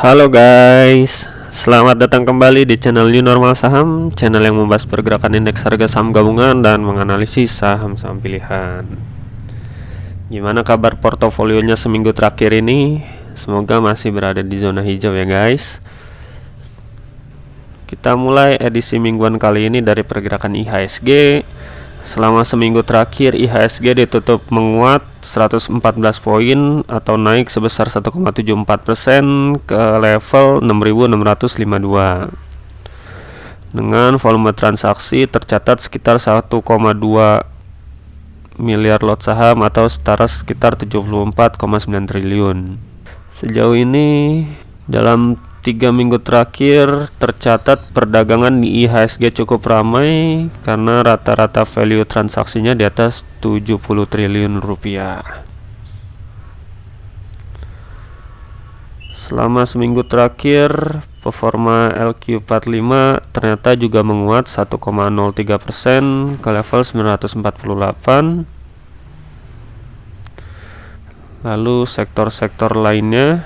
Halo guys, selamat datang kembali di channel New Normal Saham, channel yang membahas pergerakan indeks harga saham gabungan dan menganalisis saham-saham pilihan. Gimana kabar portofolionya seminggu terakhir ini? Semoga masih berada di zona hijau ya guys. Kita mulai edisi mingguan kali ini dari pergerakan IHSG. Selama seminggu terakhir IHSG ditutup menguat 114 poin atau naik sebesar 1,74% ke level 6.652 dengan volume transaksi tercatat sekitar 1,2 miliar lot saham atau setara sekitar 74,9 triliun. Sejauh ini dalam 3 minggu terakhir tercatat perdagangan di IHSG cukup ramai karena rata-rata value transaksinya di atas 70 triliun rupiah. Selama seminggu terakhir performa LQ45 ternyata juga menguat 1,03% ke level 948. Lalu sektor-sektor lainnya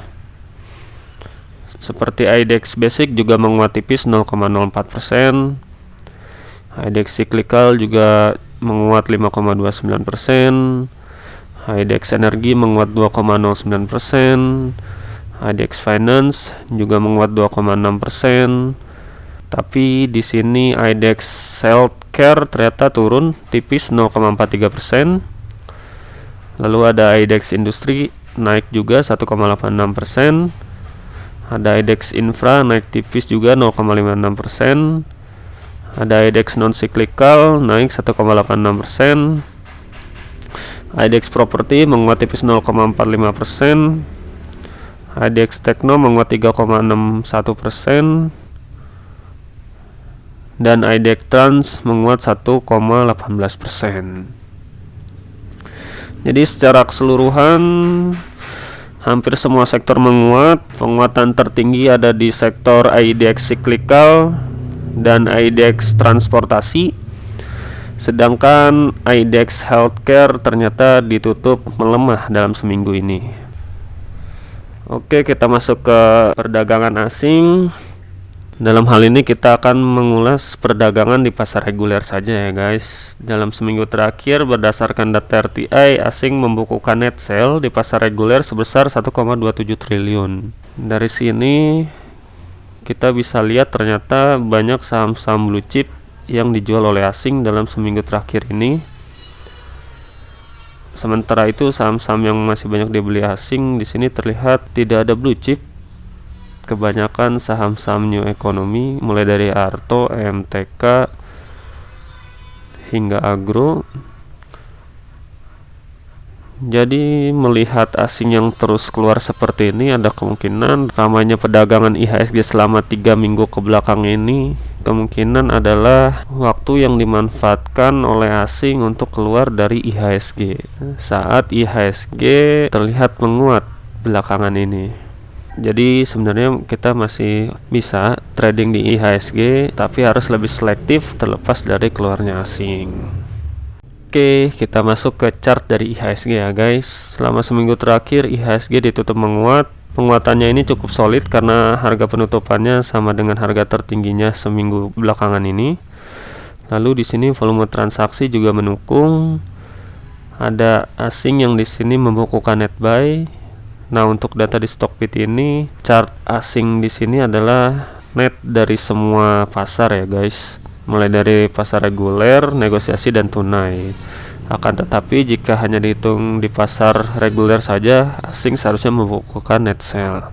seperti IDX Basic juga menguat tipis 0,04%. IDX Cyclical juga menguat 5,29%. IDX Energi menguat 2,09%. IDX Finance juga menguat 2,6%. Tapi di sini IDX Healthcare ternyata turun tipis 0,43%. Lalu ada IDX Industri naik juga 1,86%. Ada IDX Infra naik tipis juga 0,56%. Ada IDX non cyclical naik 1,86%. IDX Property menguat tipis 0,45%. IDX Tekno menguat 3,61%. Dan IDX Trans menguat 1,18%. Jadi secara keseluruhan hampir semua sektor menguat. Penguatan tertinggi ada di sektor IDX Cyclical dan IDX Transportasi. Sedangkan IDX Healthcare ternyata ditutup melemah dalam seminggu ini. Oke, kita masuk ke perdagangan asing. Dalam hal ini kita akan mengulas perdagangan di pasar reguler saja ya guys. Dalam seminggu terakhir berdasarkan data RTI, asing membukukan net sale di pasar reguler sebesar 1,27 triliun. Dari sini kita bisa lihat ternyata banyak saham-saham blue chip yang dijual oleh asing dalam seminggu terakhir ini. Sementara itu saham-saham yang masih banyak dibeli asing di sini terlihat tidak ada blue chip. Kebanyakan saham-saham new economy mulai dari Arto, MTK hingga Agro. Jadi melihat asing yang terus keluar seperti ini, ada kemungkinan ramainya perdagangan IHSG selama 3 minggu ke belakang ini kemungkinan adalah waktu yang dimanfaatkan oleh asing untuk keluar dari IHSG saat IHSG terlihat menguat belakangan ini. Jadi sebenarnya kita masih bisa trading di IHSG, tapi harus lebih selektif terlepas dari keluarnya asing. Oke, kita masuk ke chart dari IHSG ya guys. Selama seminggu terakhir IHSG ditutup menguat. Penguatannya ini cukup solid karena harga penutupannya sama dengan harga tertingginya seminggu belakangan ini. Lalu di sini volume transaksi juga mendukung. Ada asing yang di sini membukukan net buy. Nah, untuk data di Stockbit ini, chart asing di sini adalah net dari semua pasar ya guys. Mulai dari pasar reguler, negosiasi dan tunai. Akan tetapi jika hanya dihitung di pasar reguler saja, asing seharusnya membukukan net sell.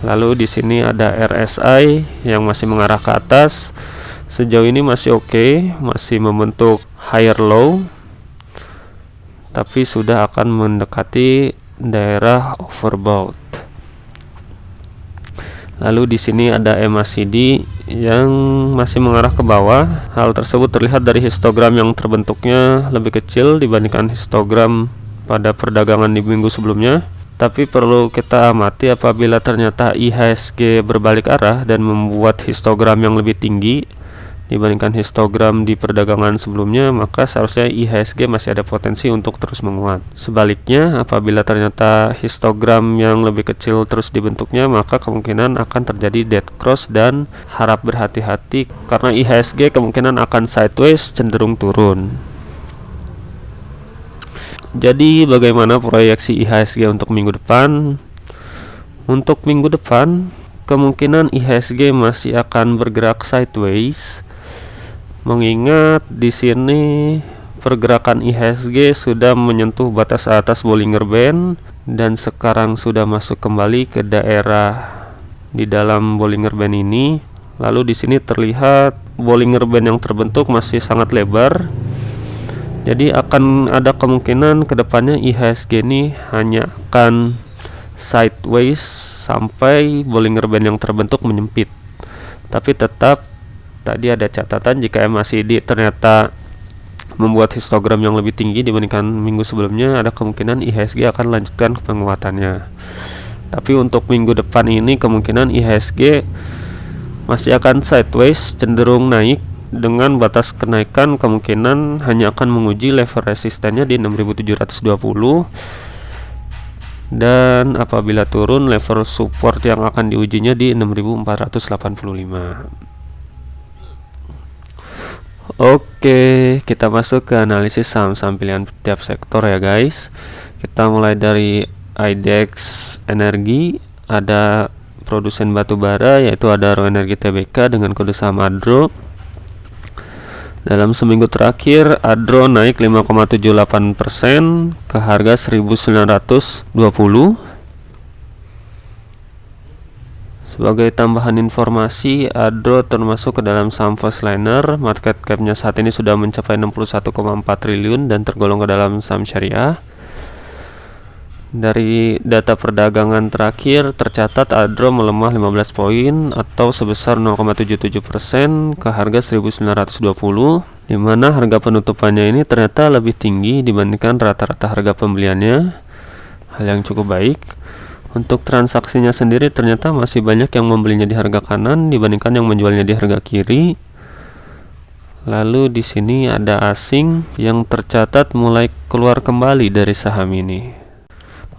Lalu di sini ada RSI yang masih mengarah ke atas. Sejauh ini masih oke, masih membentuk higher low. Tapi sudah akan mendekati daerah overbought. Lalu di sini ada MACD yang masih mengarah ke bawah. Hal tersebut terlihat dari histogram yang terbentuknya lebih kecil dibandingkan histogram pada perdagangan di minggu sebelumnya. Tapi perlu kita amati apabila ternyata IHSG berbalik arah dan membuat histogram yang lebih tinggi, dibandingkan histogram di perdagangan sebelumnya, maka seharusnya IHSG masih ada potensi untuk terus menguat. Sebaliknya, apabila ternyata histogram yang lebih kecil terus dibentuknya, maka kemungkinan akan terjadi dead cross dan harap berhati-hati karena IHSG kemungkinan akan sideways cenderung turun. Jadi bagaimana proyeksi IHSG untuk minggu depan? Untuk minggu depan, kemungkinan IHSG masih akan bergerak sideways. Mengingat di sini pergerakan IHSG sudah menyentuh batas atas Bollinger Band dan sekarang sudah masuk kembali ke daerah di dalam Bollinger Band ini. Lalu di sini terlihat Bollinger Band yang terbentuk masih sangat lebar. Jadi akan ada kemungkinan kedepannya IHSG ini hanya akan sideways sampai Bollinger Band yang terbentuk menyempit. Tapi tetap tadi ada catatan jika MACD ternyata membuat histogram yang lebih tinggi dibandingkan minggu sebelumnya, ada kemungkinan IHSG akan lanjutkan penguatannya. Tapi untuk minggu depan ini kemungkinan IHSG masih akan sideways cenderung naik dengan batas kenaikan kemungkinan hanya akan menguji level resistennya di 6720 dan apabila turun level support yang akan diujinya di 6485. Oke, kita masuk ke analisis saham-saham pilihan tiap sektor ya guys. Kita mulai dari IDX Energi, ada produsen batu bara yaitu Adaro Energi Tbk dengan kode saham ADRO. Dalam seminggu terakhir ADRO naik 5,78% ke harga 1920. Sebagai tambahan informasi, ADRO termasuk ke dalam saham Fastliner. Market cap-nya saat ini sudah mencapai 61,4 triliun dan tergolong ke dalam saham syariah. Dari data perdagangan terakhir tercatat ADRO melemah 15 poin atau sebesar 0,77% ke harga 1920, di mana harga penutupannya ini ternyata lebih tinggi dibandingkan rata-rata harga pembeliannya. Hal yang cukup baik. Untuk transaksinya sendiri ternyata masih banyak yang membelinya di harga kanan dibandingkan yang menjualnya di harga kiri. Lalu di sini ada asing yang tercatat mulai keluar kembali dari saham ini.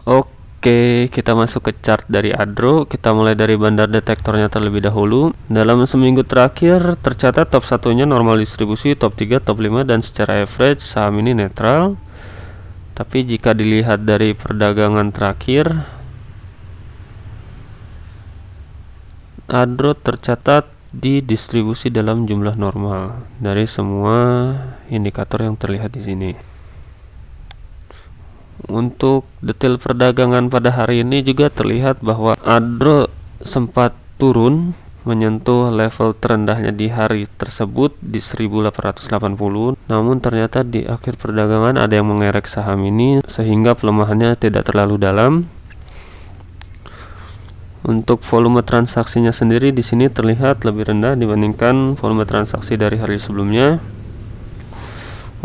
Oke, kita masuk ke chart dari ADRO. Kita mulai dari bandar detektornya terlebih dahulu. Dalam seminggu terakhir tercatat top 1-nya normal distribusi, top 3, top 5 dan secara average saham ini netral. Tapi jika dilihat dari perdagangan terakhir, ADRO tercatat di distribusi dalam jumlah normal dari semua indikator yang terlihat di sini. Untuk detail perdagangan pada hari ini juga terlihat bahwa ADRO sempat turun menyentuh level terendahnya di hari tersebut di 1880. Namun ternyata di akhir perdagangan ada yang mengerek saham ini sehingga pelemahannya tidak terlalu dalam. Untuk volume transaksinya sendiri di sini terlihat lebih rendah dibandingkan volume transaksi dari hari sebelumnya.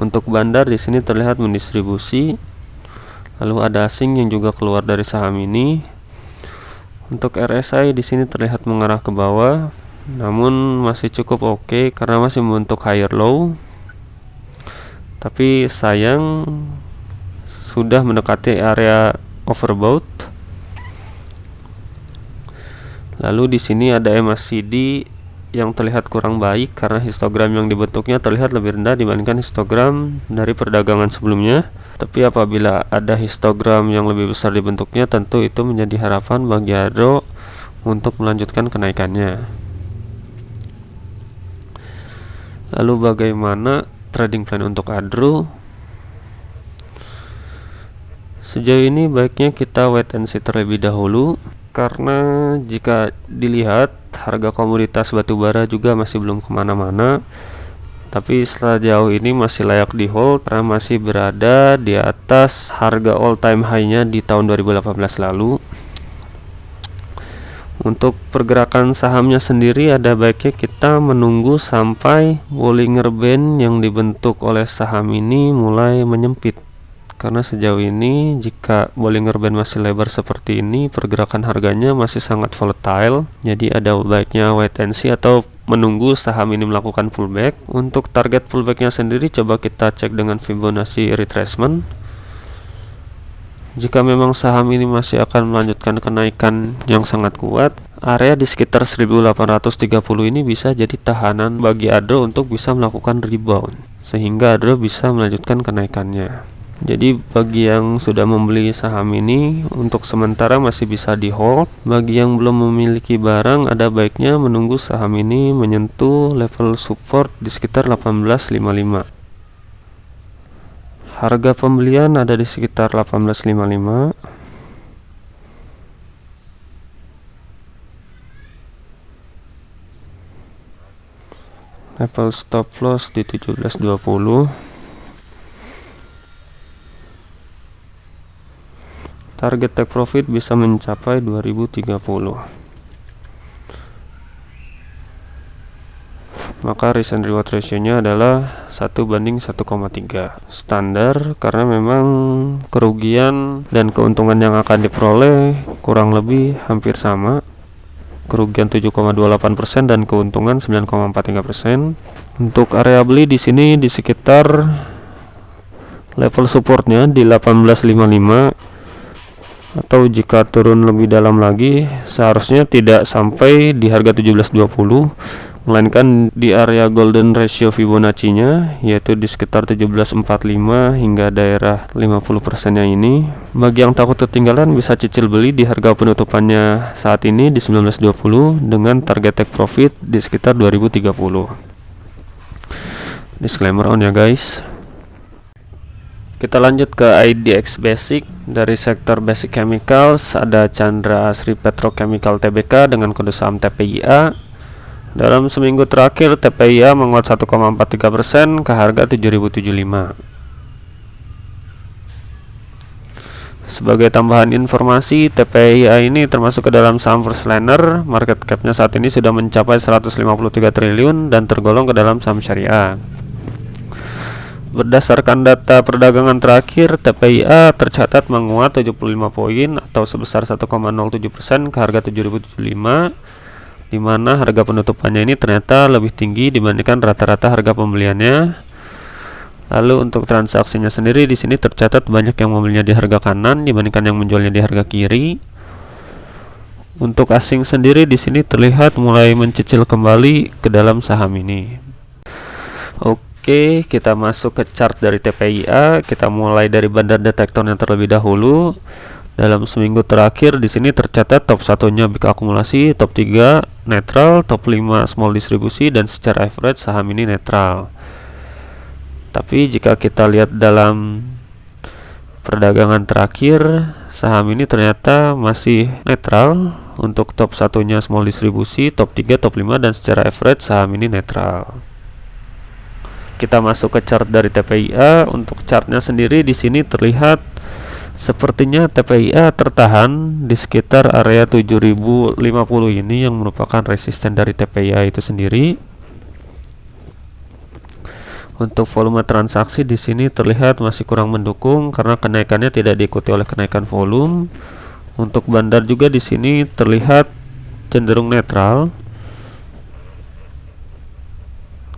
Untuk bandar di sini terlihat mendistribusi. Lalu ada asing yang juga keluar dari saham ini. Untuk RSI di sini terlihat mengarah ke bawah, namun masih cukup oke karena masih membentuk higher low. Tapi sayang sudah mendekati area overbought. Lalu di sini ada MACD yang terlihat kurang baik karena histogram yang dibentuknya terlihat lebih rendah dibandingkan histogram dari perdagangan sebelumnya. Tapi apabila ada histogram yang lebih besar dibentuknya, tentu itu menjadi harapan bagi ADRO untuk melanjutkan kenaikannya. Lalu bagaimana trading plan untuk ADRO? Sejauh ini baiknya kita wait and see terlebih dahulu, karena jika dilihat harga komoditas batubara juga masih belum kemana-mana. Tapi sejauh ini masih layak di hold karena masih berada di atas harga all time high-nya di tahun 2018 lalu. Untuk pergerakan sahamnya sendiri ada baiknya kita menunggu sampai Bollinger Band yang dibentuk oleh saham ini mulai menyempit. Karena sejauh ini jika Bollinger Band masih lebar seperti ini, pergerakan harganya masih sangat volatile. Jadi ada baiknya wait and see atau menunggu saham ini melakukan pullback. Untuk target pullbacknya sendiri coba kita cek dengan Fibonacci retracement. Jika memang saham ini masih akan melanjutkan kenaikan yang sangat kuat, area di sekitar 1830 ini bisa jadi tahanan bagi ADRO untuk bisa melakukan rebound, sehingga ADRO bisa melanjutkan kenaikannya. Jadi bagi yang sudah membeli saham ini, untuk sementara masih bisa di hold. Bagi yang belum memiliki barang, ada baiknya menunggu saham ini menyentuh level support di sekitar 1855. Harga pembelian ada di sekitar 1855. Level stop loss di 1720. Target take profit bisa mencapai 2030. Maka risk and reward ratio-nya adalah 1:1,3. Standar karena memang kerugian dan keuntungan yang akan diperoleh kurang lebih hampir sama. Kerugian 7,28% dan keuntungan 9,43%. Untuk area beli di sini di sekitar level supportnya di 1855. Atau jika turun lebih dalam lagi, seharusnya tidak sampai di harga 1720, melainkan di area golden ratio Fibonacci-nya, yaitu di sekitar 1745 hingga daerah 50%-nya ini. Bagi yang takut ketinggalan, bisa cicil beli di harga penutupannya saat ini di 1920 dengan target take profit di sekitar 2030. Disclaimer on ya guys. Kita lanjut ke IDX Basic. Dari sektor Basic Chemicals ada Chandra Asri Petrochemical Tbk dengan kode saham TPIA. Dalam seminggu terakhir TPIA menguat 1,43% ke harga 7.075. Sebagai tambahan informasi, TPIA ini termasuk ke dalam saham first liner. Market cap-nya saat ini sudah mencapai 153 triliun dan tergolong ke dalam saham syariah. Berdasarkan data perdagangan terakhir, TPIA tercatat menguat 75 poin atau sebesar 1,07% ke harga 7.075, di mana harga penutupannya ini ternyata lebih tinggi dibandingkan rata-rata harga pembeliannya. Lalu untuk transaksinya sendiri di sini tercatat banyak yang membelinya di harga kanan dibandingkan yang menjualnya di harga kiri. Untuk asing sendiri di sini terlihat mulai mencicil kembali ke dalam saham ini. Oke, kita masuk ke chart dari TPIA. Kita mulai dari bandar detektornya terlebih dahulu. Dalam seminggu terakhir di sini tercatat top 1-nya big akumulasi, top 3 netral, top 5 small distribusi, dan secara average saham ini netral. Tapi jika kita lihat dalam perdagangan terakhir, saham ini ternyata masih netral. Untuk top 1-nya small distribusi, top 3, top 5, dan secara average saham ini netral. Kita masuk ke chart dari TPIA. Untuk chartnya sendiri di sini terlihat sepertinya TPIA tertahan di sekitar area 7050 ini yang merupakan resisten dari TPIA itu sendiri. Untuk volume transaksi di sini terlihat masih kurang mendukung karena kenaikannya tidak diikuti oleh kenaikan volume. Untuk bandar juga di sini terlihat cenderung netral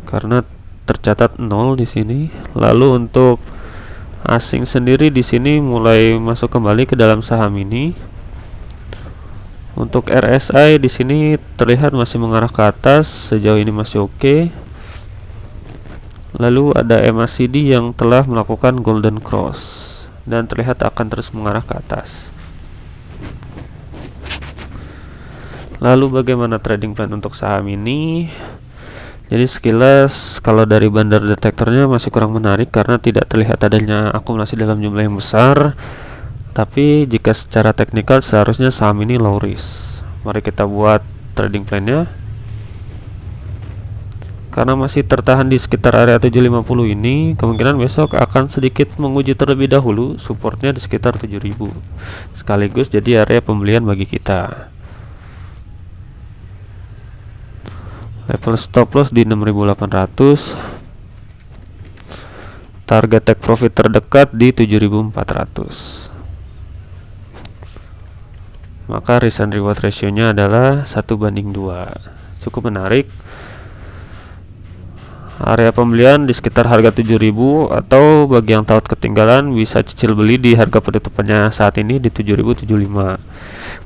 karena tercatat 0 di sini. Lalu untuk asing sendiri di sini mulai masuk kembali ke dalam saham ini. Untuk RSI di sini terlihat masih mengarah ke atas, sejauh ini masih oke. Lalu ada MACD yang telah melakukan golden cross dan terlihat akan terus mengarah ke atas. Lalu bagaimana trading plan untuk saham ini? Jadi sekilas kalau dari bandar detektornya masih kurang menarik karena tidak terlihat adanya akumulasi dalam jumlah yang besar. Tapi jika secara teknikal seharusnya saham ini low risk. Mari kita buat trading plan-nya. Karena masih tertahan di sekitar area 750 ini, kemungkinan besok akan sedikit menguji terlebih dahulu supportnya di sekitar 7000. Sekaligus jadi area pembelian bagi kita. Level stop loss di 6800. Target take profit terdekat di 7400. Maka risk and reward ratio-nya adalah 1:2. Cukup menarik. Area pembelian di sekitar harga 7.000, atau bagi yang takut ketinggalan bisa cicil beli di harga penutupannya saat ini di 7.075.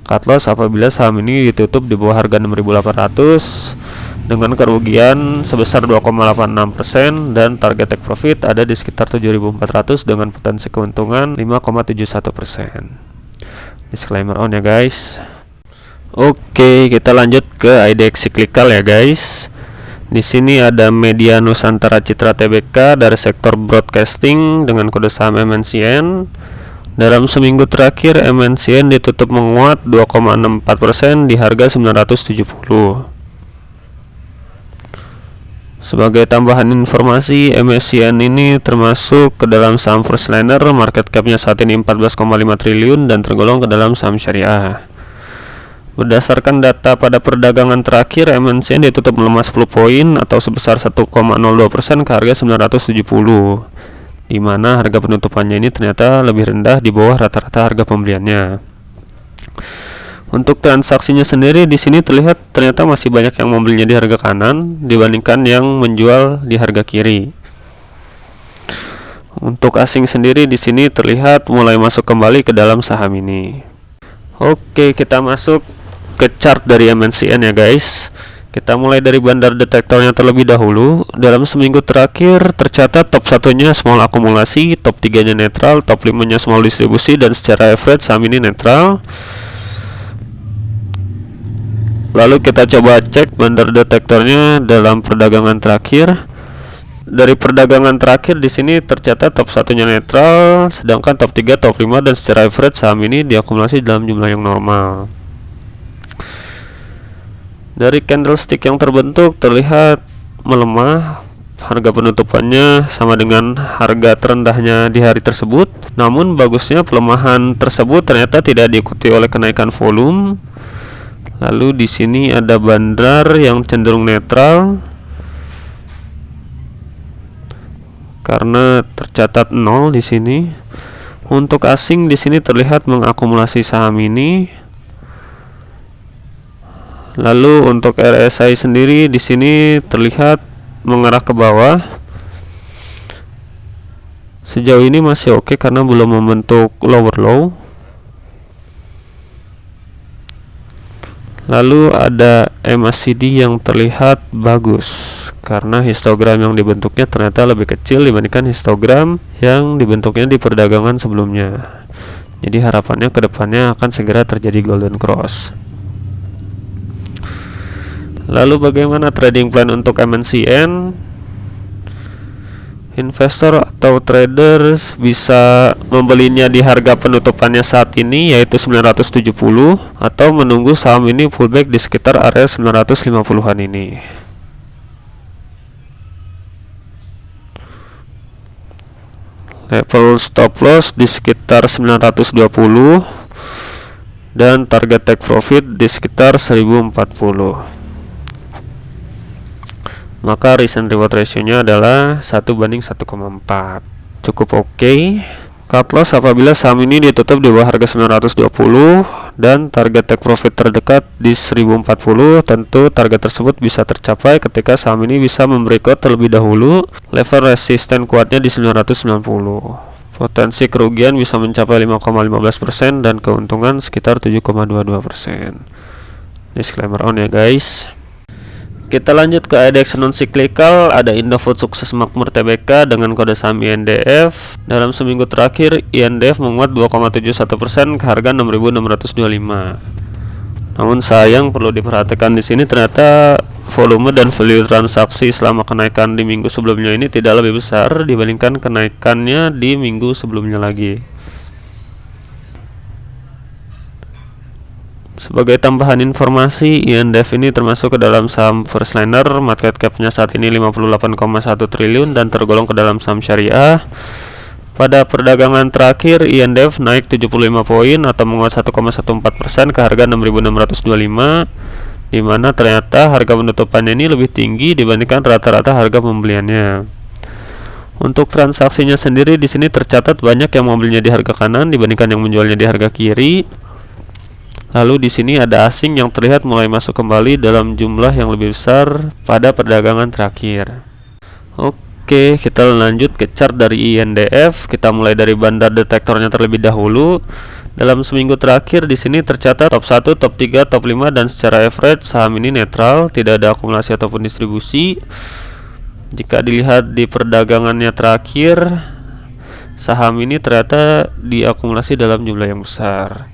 Cut loss apabila saham ini ditutup di bawah harga 6.800 dengan kerugian sebesar 2,86%, dan target take profit ada di sekitar 7.400 dengan potensi keuntungan 5,71%. Disclaimer on ya guys. Oke, kita lanjut ke IDX cyclical ya guys. Di sini ada Media Nusantara Citra Tbk dari sektor broadcasting dengan kode saham MNCN. Dalam seminggu terakhir MNCN ditutup menguat 2,64% di harga 970. Sebagai tambahan informasi, MNCN ini termasuk ke dalam saham first liner, market capnya saat ini 14,5 triliun dan tergolong ke dalam saham syariah. Berdasarkan data pada perdagangan terakhir, MNCN ditutup melemah 10 poin atau sebesar 1,02% ke harga 970, di mana harga penutupannya ini ternyata lebih rendah di bawah rata-rata harga pembeliannya. Untuk transaksinya sendiri di sini terlihat ternyata masih banyak yang membelinya di harga kanan dibandingkan yang menjual di harga kiri. Untuk asing sendiri di sini terlihat mulai masuk kembali ke dalam saham ini. Oke, kita masuk ke chart dari MNCN ya guys. Kita mulai dari bandar detektornya terlebih dahulu. Dalam seminggu terakhir tercatat top 1-nya small akumulasi, top 3-nya netral, top 5-nya small distribusi, dan secara average saham ini netral. Lalu kita coba cek bandar detektornya dalam perdagangan terakhir. Dari perdagangan terakhir di sini tercatat top 1-nya netral, sedangkan top 3, top 5, dan secara average saham ini diakumulasi dalam jumlah yang normal. Dari candlestick yang terbentuk terlihat melemah, harga penutupannya sama dengan harga terendahnya di hari tersebut. Namun bagusnya pelemahan tersebut ternyata tidak diikuti oleh kenaikan volume. Lalu di sini ada bandar yang cenderung netral karena tercatat 0 di sini. Untuk asing di sini terlihat mengakumulasi saham ini. Lalu untuk RSI sendiri di sini terlihat mengarah ke bawah. Sejauh ini masih oke karena belum membentuk lower low. Lalu ada MACD yang terlihat bagus karena histogram yang dibentuknya ternyata lebih kecil dibandingkan histogram yang dibentuknya di perdagangan sebelumnya. Jadi harapannya ke depannya akan segera terjadi golden cross. Lalu bagaimana trading plan untuk MNCN? Investor atau traders bisa membelinya di harga penutupannya saat ini yaitu 970, atau menunggu saham ini pullback di sekitar area 950-an ini. Level stop loss di sekitar 920 dan target take profit di sekitar 1040. Maka risk and reward ratio-nya adalah 1:1,4. Cukup oke. Cut loss apabila saham ini ditutup di bawah harga 920 dan target take profit terdekat di 1040. Tentu target tersebut bisa tercapai ketika saham ini bisa membreakout terlebih dahulu level resisten kuatnya di 990. Potensi kerugian bisa mencapai 5,15% dan keuntungan sekitar 7,22%. Disclaimer on ya guys. Kita lanjut ke IDX non cyclical. Ada Indofood Sukses Makmur Tbk dengan kode saham INDF. Dalam seminggu terakhir INDF menguat 2,71% ke harga 6.625. Namun sayang perlu diperhatikan di sini ternyata volume dan value transaksi selama kenaikan di minggu sebelumnya ini tidak lebih besar dibandingkan kenaikannya di minggu sebelumnya lagi. Sebagai tambahan informasi, INDF ini termasuk ke dalam saham first liner, market cap-nya saat ini 58,1 triliun dan tergolong ke dalam saham syariah. Pada perdagangan terakhir, INDF naik 75 poin atau menguat 1,14% ke harga 6.625, di mana ternyata harga penutupannya ini lebih tinggi dibandingkan rata-rata harga pembeliannya. Untuk transaksinya sendiri di sini tercatat banyak yang membelinya di harga kanan dibandingkan yang menjualnya di harga kiri. Lalu di sini ada asing yang terlihat mulai masuk kembali dalam jumlah yang lebih besar pada perdagangan terakhir. Oke, kita lanjut ke chart dari INDF. Kita mulai dari bandar detektornya terlebih dahulu. Dalam seminggu terakhir di sini tercatat top 1, top 3, top 5 dan secara average saham ini netral, tidak ada akumulasi ataupun distribusi. Jika dilihat di perdagangannya terakhir, saham ini ternyata diakumulasi dalam jumlah yang besar.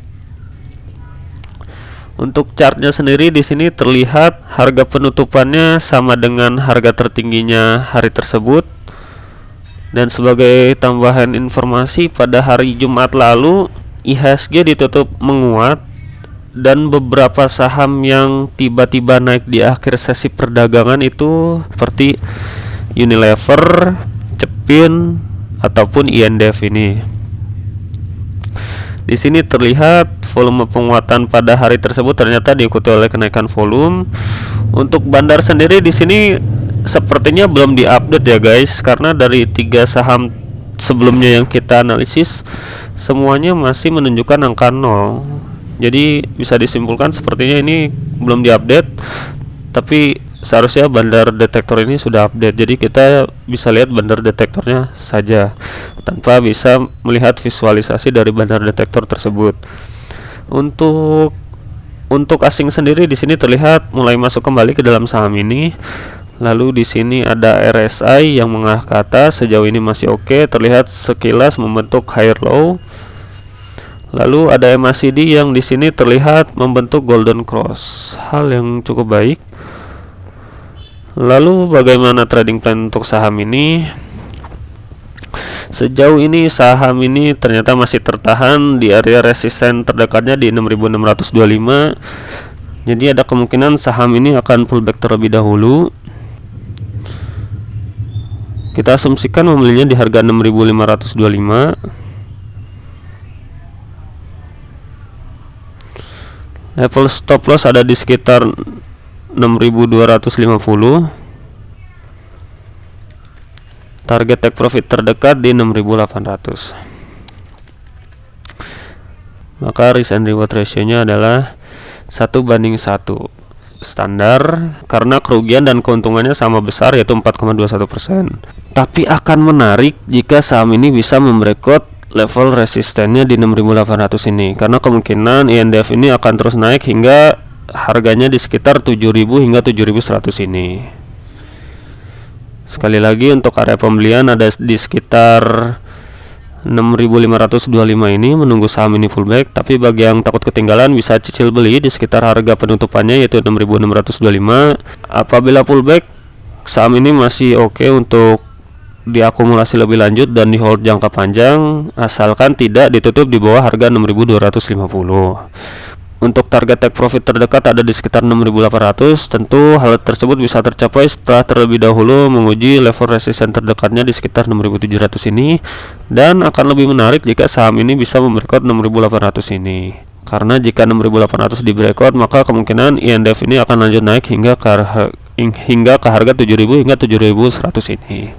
Untuk chartnya sendiri di sini terlihat harga penutupannya sama dengan harga tertingginya hari tersebut. Dan sebagai tambahan informasi, pada hari Jumat lalu IHSG ditutup menguat dan beberapa saham yang tiba-tiba naik di akhir sesi perdagangan itu seperti Unilever, Cepin ataupun INDF ini. Di sini terlihat volume penguatan pada hari tersebut ternyata diikuti oleh kenaikan volume. Untuk bandar sendiri di sini sepertinya belum diupdate ya guys, karena dari 3 saham sebelumnya yang kita analisis semuanya masih menunjukkan angka 0. Jadi bisa disimpulkan sepertinya ini belum diupdate, tapi seharusnya bandar detektor ini sudah update. Jadi kita bisa lihat bandar detektornya saja tanpa bisa melihat visualisasi dari bandar detektor tersebut. Untuk asing sendiri di sini terlihat mulai masuk kembali ke dalam saham ini. Lalu di sini ada RSI yang mengarah ke atas, sejauh ini masih oke, terlihat sekilas membentuk higher low. Lalu ada MACD yang di sini terlihat membentuk golden cross, hal yang cukup baik. Lalu bagaimana trading plan untuk saham ini? Sejauh ini saham ini ternyata masih tertahan di area resisten terdekatnya di 6625. Jadi ada kemungkinan saham ini akan pullback terlebih dahulu. Kita asumsikan membelinya di harga 6525. Level stop loss ada di sekitar 6250. Target take profit terdekat di 6800. Maka risk and reward ratio-nya adalah 1:1 standar, karena kerugian dan keuntungannya sama besar, yaitu 4,21%. Tapi akan menarik jika saham ini bisa membreakout level resistennya di 6800 ini, karena kemungkinan INDF ini akan terus naik hingga harganya di sekitar 7000 hingga 7100 ini. Sekali lagi untuk area pembelian ada di sekitar 6525 ini, menunggu saham ini pullback. Tapi bagi yang takut ketinggalan bisa cicil beli di sekitar harga penutupannya, yaitu 6625. Apabila pullback, saham ini masih oke untuk diakumulasi lebih lanjut dan di hold jangka panjang, asalkan tidak ditutup di bawah harga 6250. Untuk target take profit terdekat ada di sekitar 6800. Tentu hal tersebut bisa tercapai setelah terlebih dahulu menguji level resisten terdekatnya di sekitar 6700 ini, dan akan lebih menarik jika saham ini bisa membreakout 6800 ini. Karena jika 6800 di breakout, maka kemungkinan INDF ini akan lanjut naik hingga ke harga 7000 hingga 7100 ini.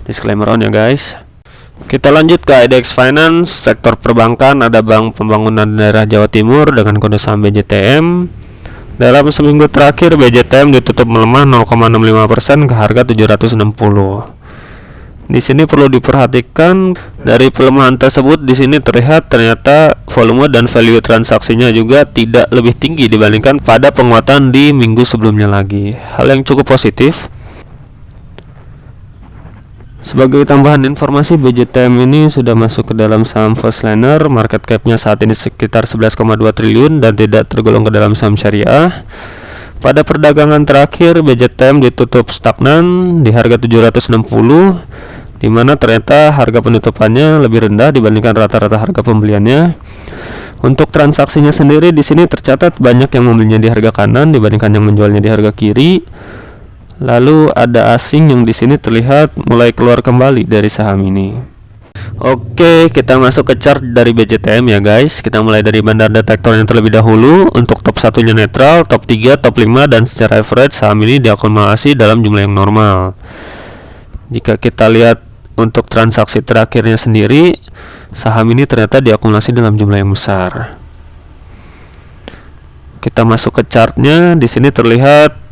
Disclaimer on ya guys. Kita lanjut ke IDX Finance. Sektor perbankan ada Bank Pembangunan Daerah Jawa Timur dengan kode saham BJTM. Dalam seminggu terakhir BJTM ditutup melemah 0,65% ke harga 760. Di sini perlu diperhatikan dari pelemahan tersebut, di sini terlihat ternyata volume dan value transaksinya juga tidak lebih tinggi dibandingkan pada penguatan di minggu sebelumnya lagi. Hal yang cukup positif. Sebagai tambahan informasi, BJTM ini sudah masuk ke dalam saham First-Liner. Market cap-nya saat ini sekitar 11,2 triliun dan tidak tergolong ke dalam saham syariah. Pada perdagangan terakhir, BJTM ditutup stagnan di harga 760, di mana ternyata harga penutupannya lebih rendah dibandingkan rata-rata harga pembeliannya. Untuk transaksinya sendiri di sini tercatat banyak yang membelinya di harga kanan dibandingkan yang menjualnya di harga kiri. Lalu ada asing yang di sini terlihat mulai keluar kembali dari saham ini. Oke, kita masuk ke chart dari BJTM ya guys. Kita mulai dari bandar detektornya terlebih dahulu. Untuk top 1-nya netral, top 3, top 5 dan secara average saham ini diakumulasi dalam jumlah yang normal. Jika kita lihat untuk transaksi terakhirnya sendiri, saham ini ternyata diakumulasi dalam jumlah yang besar. Kita masuk ke chartnya. Di sini terlihat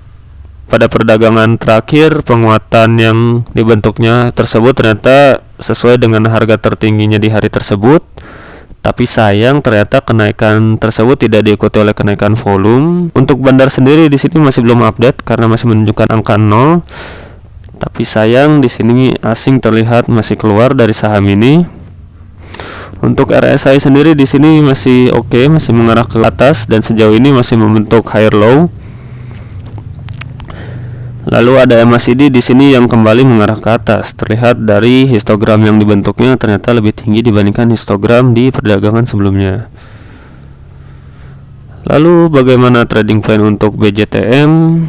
pada perdagangan terakhir penguatan yang dibentuknya tersebut ternyata sesuai dengan harga tertingginya di hari tersebut. Tapi sayang ternyata kenaikan tersebut tidak diikuti oleh kenaikan volume. Untuk bandar sendiri di sini masih belum update karena masih menunjukkan angka 0. Tapi sayang di sini asing terlihat masih keluar dari saham ini. Untuk RSI sendiri di sini masih oke, masih mengarah ke atas dan sejauh ini masih membentuk higher low. Lalu ada MACD di sini yang kembali mengarah ke atas. Terlihat dari histogram yang dibentuknya ternyata lebih tinggi dibandingkan histogram di perdagangan sebelumnya. Lalu bagaimana trading plan untuk BJTM?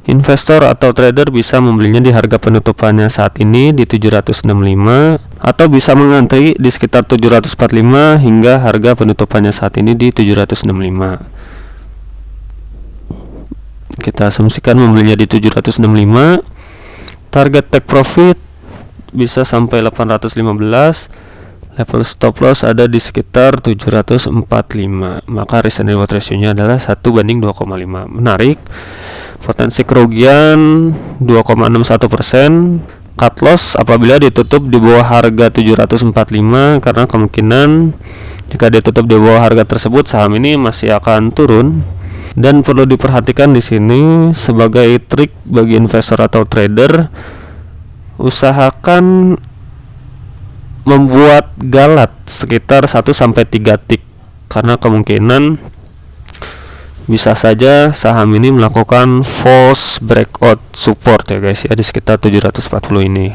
Investor atau trader bisa membelinya di harga penutupannya saat ini di 765 atau bisa mengantri di sekitar 745 hingga harga penutupannya saat ini di 765. Kita asumsikan membelinya di 765. Target take profit bisa sampai 815. Level stop loss ada di sekitar 745. Maka risk and reward ratio-nya adalah 1:2,5. Menarik. Potensi kerugian 2,61%. Cut loss apabila ditutup di bawah harga 745 karena kemungkinan jika ditutup di bawah harga tersebut saham ini masih akan turun. Dan perlu diperhatikan di sini sebagai trik bagi investor atau trader, usahakan membuat galat sekitar 1-3 tick karena kemungkinan bisa saja saham ini melakukan false breakout support ya guys ya di sekitar 740 ini.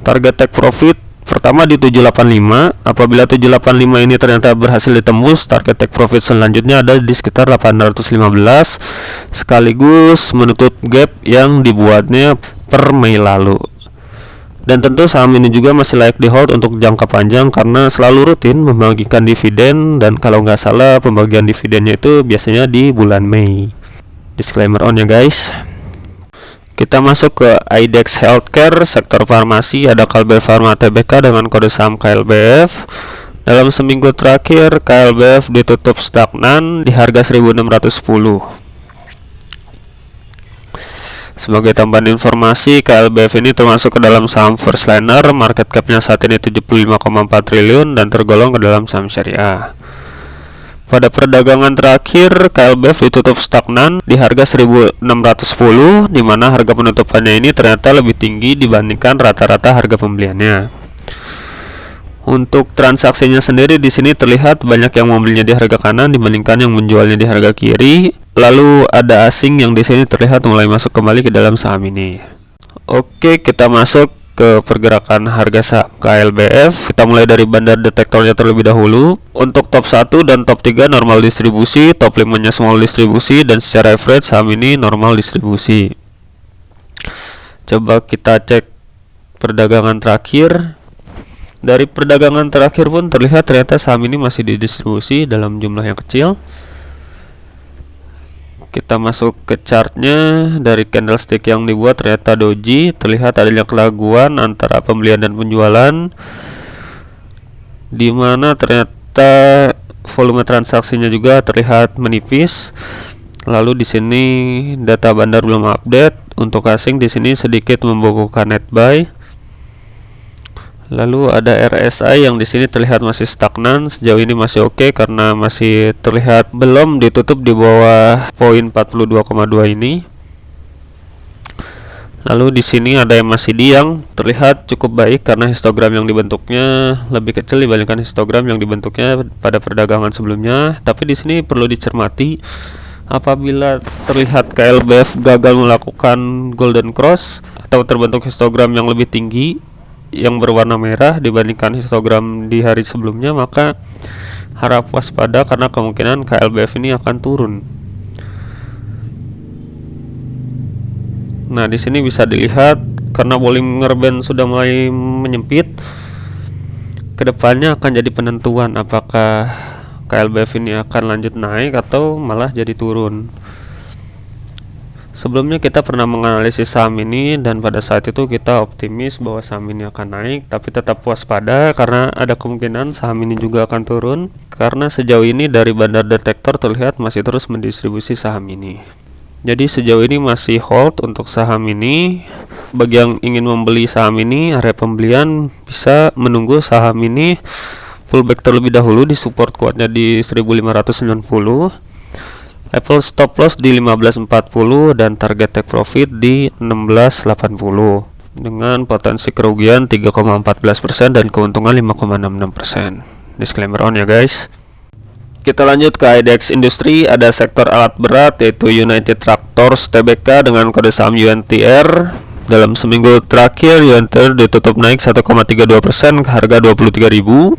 Target take profit pertama di 785. Apabila 785 ini ternyata berhasil ditembus, target take profit selanjutnya ada di sekitar 815 sekaligus menutup gap yang dibuatnya per Mei lalu. Dan tentu saham ini juga masih layak di hold untuk jangka panjang karena selalu rutin membagikan dividen, dan kalau nggak salah pembagian dividennya itu biasanya di bulan Mei. Disclaimer on ya guys. Kita masuk ke IDEX Healthcare, sektor farmasi. Ada KLB Pharma Tbk dengan kode saham KLBF. Dalam seminggu terakhir KLBF ditutup stagnan di harga 1610. Sebagai tambahan informasi, KLBF ini termasuk ke dalam saham first liner, market capnya saat ini 75,4 triliun dan tergolong ke dalam saham syariah. Pada perdagangan terakhir, KLBF ditutup stagnan di harga 1610, di mana harga penutupannya ini ternyata lebih tinggi dibandingkan rata-rata harga pembeliannya. Untuk transaksinya sendiri di sini terlihat banyak yang membelinya di harga kanan dibandingkan yang menjualnya di harga kiri. Lalu ada asing yang di sini terlihat mulai masuk kembali ke dalam saham ini. Oke, kita masuk ke pergerakan harga saham KLBF. Kita mulai dari bandar detektornya terlebih dahulu. Untuk top 1 dan top 3 normal distribusi, top 5-nya small distribusi, dan secara average saham ini normal distribusi. Coba kita cek perdagangan terakhir. Dari perdagangan terakhir pun terlihat ternyata saham ini masih didistribusi dalam jumlah yang kecil. Kita masuk ke chartnya. Dari candlestick yang dibuat ternyata doji, terlihat adanya keraguan antara pembelian dan penjualan, di mana ternyata volume transaksinya juga terlihat menipis. Lalu di sini data bandar belum update. Untuk asing di sini sedikit membukukan net buy. Lalu ada RSI yang di sini terlihat masih stagnan, sejauh ini masih oke karena masih terlihat belum ditutup di bawah poin 42,2 ini. Lalu di sini ada MACD yang terlihat cukup baik karena histogram yang dibentuknya lebih kecil dibandingkan histogram yang dibentuknya pada perdagangan sebelumnya. Tapi di sini perlu dicermati, apabila terlihat KLBF gagal melakukan golden cross atau terbentuk histogram yang lebih tinggi yang berwarna merah dibandingkan histogram di hari sebelumnya, maka harap waspada karena kemungkinan KLBF ini akan turun. Nah, di sini bisa dilihat karena Bollinger Band sudah mulai menyempit, kedepannya akan jadi penentuan apakah KLBF ini akan lanjut naik atau malah jadi turun. Sebelumnya kita pernah menganalisis saham ini dan pada saat itu kita optimis bahwa saham ini akan naik, tapi tetap waspada karena ada kemungkinan saham ini juga akan turun karena sejauh ini dari bandar detektor terlihat masih terus mendistribusi saham ini. Jadi sejauh ini masih hold untuk saham ini. Bagi yang ingin membeli saham ini, area pembelian bisa menunggu saham ini pullback terlebih dahulu di support kuatnya di 1590. Level stop loss di 1540 dan target take profit di 1680 dengan potensi kerugian 3,14% dan keuntungan 5,66%. Disclaimer on ya guys. Kita lanjut ke IDX Industri. Ada sektor alat berat yaitu United Tractors Tbk dengan kode saham UNTR. Dalam seminggu terakhir UNTR ditutup naik 1,32% ke harga 23.000.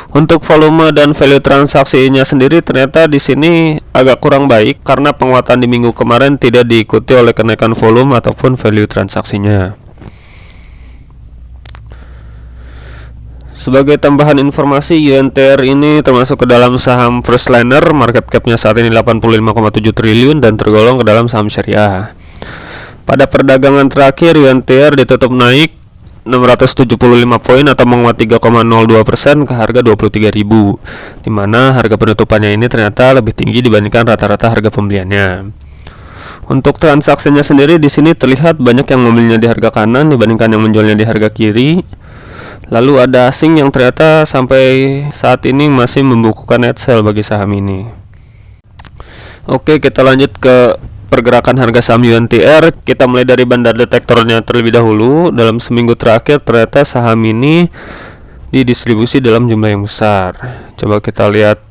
Untuk volume dan value transaksinya sendiri ternyata di sini agak kurang baik karena penguatan di minggu kemarin tidak diikuti oleh kenaikan volume ataupun value transaksinya. Sebagai tambahan informasi, UNTR ini termasuk ke dalam saham first liner, market capnya saat ini 85,7 triliun dan tergolong ke dalam saham syariah. Pada perdagangan terakhir UNTR ditutup naik 675 poin atau menguat 3,02% ke harga 23.000, di mana harga penutupannya ini ternyata lebih tinggi dibandingkan rata-rata harga pembeliannya. Untuk transaksinya sendiri di sini terlihat banyak yang membelinya di harga kanan dibandingkan yang menjualnya di harga kiri. Lalu ada asing yang ternyata sampai saat ini masih membukukan net sell bagi saham ini. Oke, kita lanjut ke pergerakan harga saham UNTR. Kita mulai dari bandar detektornya terlebih dahulu. Dalam seminggu terakhir ternyata saham ini didistribusi dalam jumlah yang besar. Coba kita lihat